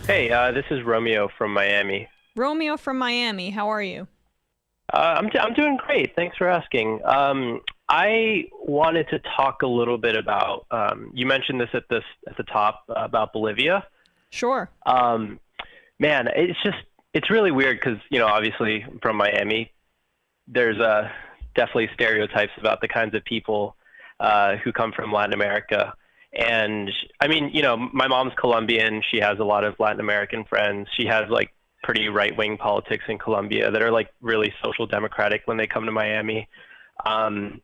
This is Romeo from Miami. Romeo from Miami, how are you? I'm doing great. Thanks for asking. I wanted to talk a little bit about you mentioned this at the top about Bolivia. Sure. Um, Man, it's really weird because obviously I'm from Miami. There's definitely stereotypes about the kinds of people who come from Latin America. And I mean, my mom's Colombian. She has a lot of Latin American friends. She has like pretty right-wing politics in Colombia that are like really social democratic when they come to Miami. Um,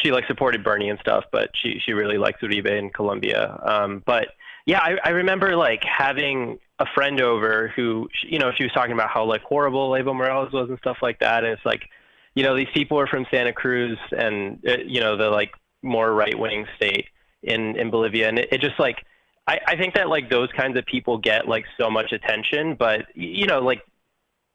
she like supported Bernie and stuff, but she really likes Uribe in Colombia. But yeah, I remember like having a friend over who, she was talking about how like horrible Evo Morales was and stuff like that. And it's like, these people are from Santa Cruz and, the like more right-wing state in Bolivia. And it just like, I think that like those kinds of people get like so much attention, but like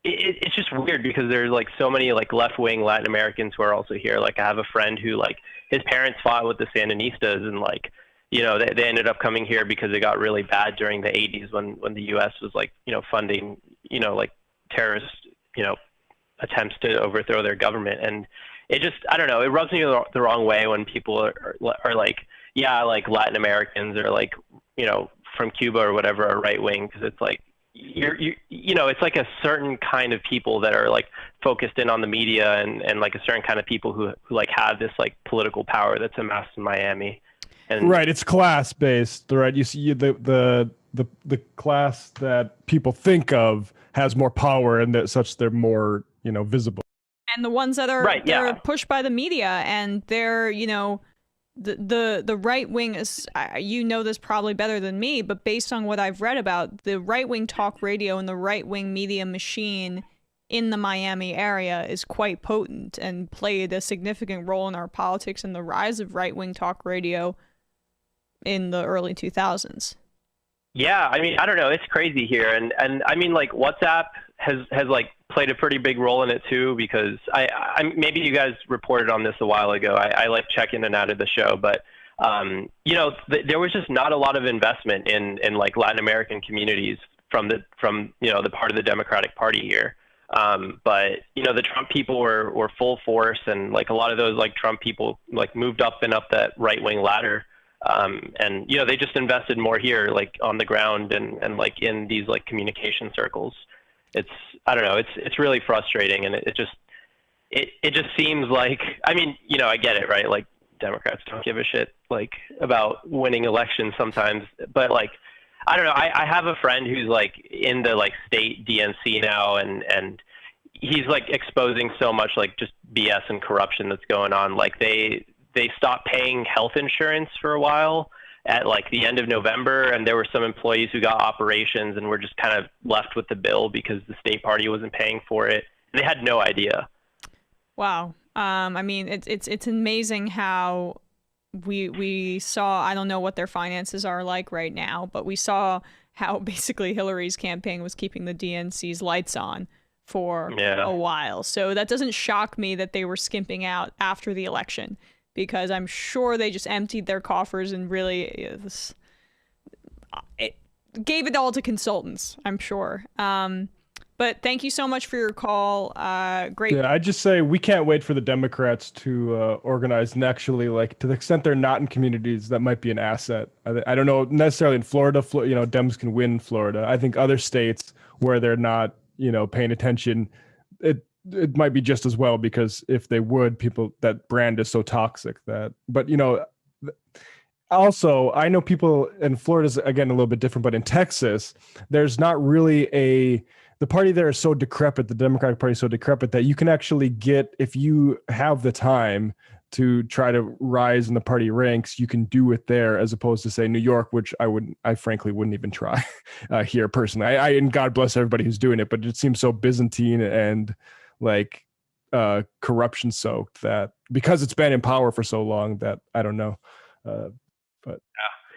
it's just weird because there's like so many like left-wing Latin Americans who are also here. Like I have a friend who like his parents fought with the Sandinistas and like, they ended up coming here because it got really bad during the 80s when the U.S. was like, funding, like terrorist, attempts to overthrow their government. And it just, I don't know, it rubs me the wrong way when people are like, yeah, like Latin Americans or like, from Cuba or whatever are right wing, because it's like it's like a certain kind of people that are like focused in on the media and like a certain kind of people who like have this like political power that's amassed in Miami. And Right, it's class based, right? You see the class that people think of has more power and that such they're more, visible. And the ones that are right, yeah, pushed by the media and they're, the right wing is, this probably better than me, but based on what I've read about, the right wing talk radio and the right wing media machine in the Miami area is quite potent and played a significant role in our politics and the rise of right wing talk radio in the early 2000s. Yeah, I mean, I don't know, it's crazy here, and I mean, like WhatsApp has like played a pretty big role in it too, because I maybe you guys reported on this a while ago. I like check in and out of the show, but there was just not a lot of investment in like Latin American communities from the part of the Democratic Party here. But the Trump people were full force, and like a lot of those like Trump people like moved up and up that right wing ladder. And they just invested more here, like on the ground and like in these like communication circles. I don't know, it's really frustrating, and it just seems like, I mean, I get it, right? Like Democrats don't give a shit like about winning elections sometimes, but like I don't know, I have a friend who's like in the like state DNC now, and he's like exposing so much like just BS and corruption that's going on. Like they stopped paying health insurance for a while at like the end of November, and there were some employees who got operations and were just kind of left with the bill because the state party wasn't paying for it. They had no idea. Wow. I mean, it's amazing how we saw, I don't know what their finances are like right now, but we saw how basically Hillary's campaign was keeping the DNC's lights on for a while. So that doesn't shock me that they were skimping out after the election, because I'm sure they just emptied their coffers and really it gave it all to consultants, I'm sure. But thank you so much for your call. Great. Yeah, I just say we can't wait for the Democrats to organize and actually, like, to the extent they're not in communities, that might be an asset. I don't know necessarily in Florida, Dems can win Florida. I think other states where they're not, paying attention, it might be just as well, because if they would, people, that brand is so toxic that, but also I know people in Florida's again a little bit different, but in Texas, there's not really the party there is so decrepit, the Democratic Party is so decrepit that you can actually get, if you have the time to try to rise in the party ranks, you can do it there, as opposed to say New York, which I frankly wouldn't even try here personally. And God bless everybody who's doing it, but it seems so Byzantine and like corruption soaked, that because it's been in power for so long, that I don't know. But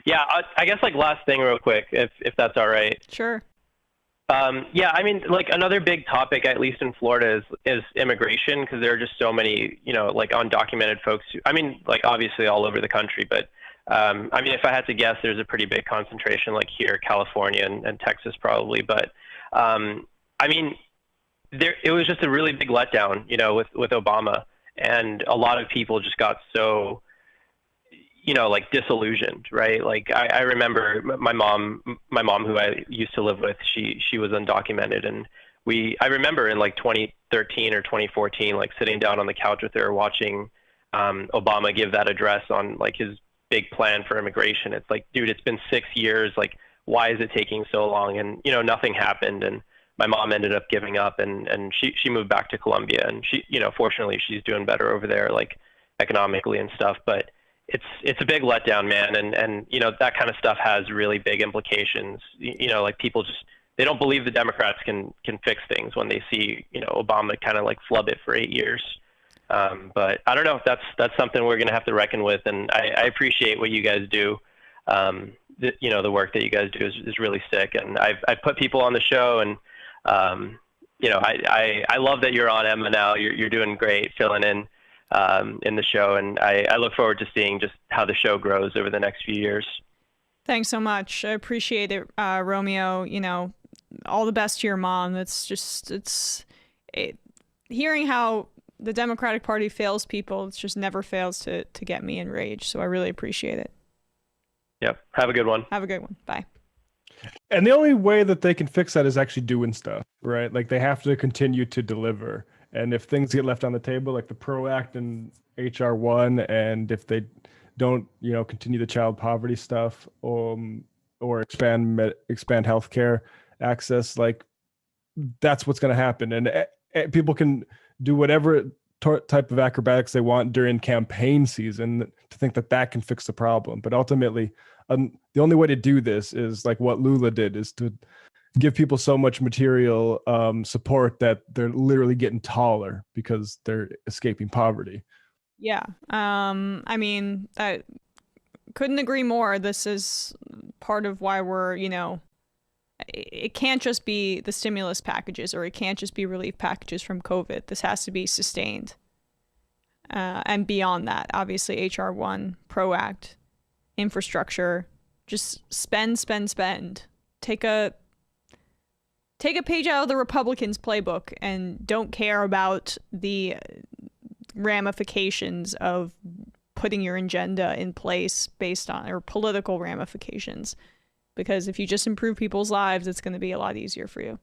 yeah, I guess like last thing real quick, if that's all right. Sure. Yeah, I mean, like another big topic, at least in Florida, is immigration, because there are just so many, like undocumented folks I mean, like obviously all over the country, but I mean, if I had to guess, there's a pretty big concentration like here, California and Texas probably. But I mean, it was just a really big letdown, with Obama, and a lot of people just got so, like disillusioned, right? Like I remember my mom, who I used to live with, she was undocumented, and I remember in like 2013 or 2014, like sitting down on the couch with her watching Obama give that address on like his big plan for immigration. It's like, dude, it's been 6 years. Like, why is it taking so long? And, nothing happened. And my mom ended up giving up, and she moved back to Colombia, and she, fortunately she's doing better over there, like economically and stuff. But it's a big letdown, man. And, that kind of stuff has really big implications. Like people just, they don't believe the Democrats can fix things when they see, Obama kind of like flub it for 8 years. But I don't know if that's something we're going to have to reckon with. And I appreciate what you guys do. The work that you guys do is really sick. And I've put people on the show, and, I love that you're on Emma now. You're doing great filling in the show. And I look forward to seeing just how the show grows over the next few years. Thanks so much. I appreciate it, Romeo. All the best to your mom. Hearing how the Democratic Party fails people, it just never fails to get me enraged. So I really appreciate it. Yep. Have a good one. Have a good one. Bye. And the only way that they can fix that is actually doing stuff, right? Like they have to continue to deliver. And if things get left on the table, like the PRO Act and HR1, and if they don't, continue the child poverty stuff, or expand healthcare access, like that's what's going to happen. And people can do whatever type of acrobatics they want during campaign season to think that can fix the problem. But ultimately, the only way to do this is like what Lula did, is to give people so much material support that they're literally getting taller because they're escaping poverty. Yeah. I mean, I couldn't agree more. This is part of why we're, it can't just be the stimulus packages, or it can't just be relief packages from COVID. This has to be sustained. And beyond that, obviously, HR1, PRO Act, infrastructure, just spend. Take a page out of the Republicans' playbook and don't care about the ramifications of putting your agenda in place based on, or political ramifications. Because if you just improve people's lives, it's going to be a lot easier for you.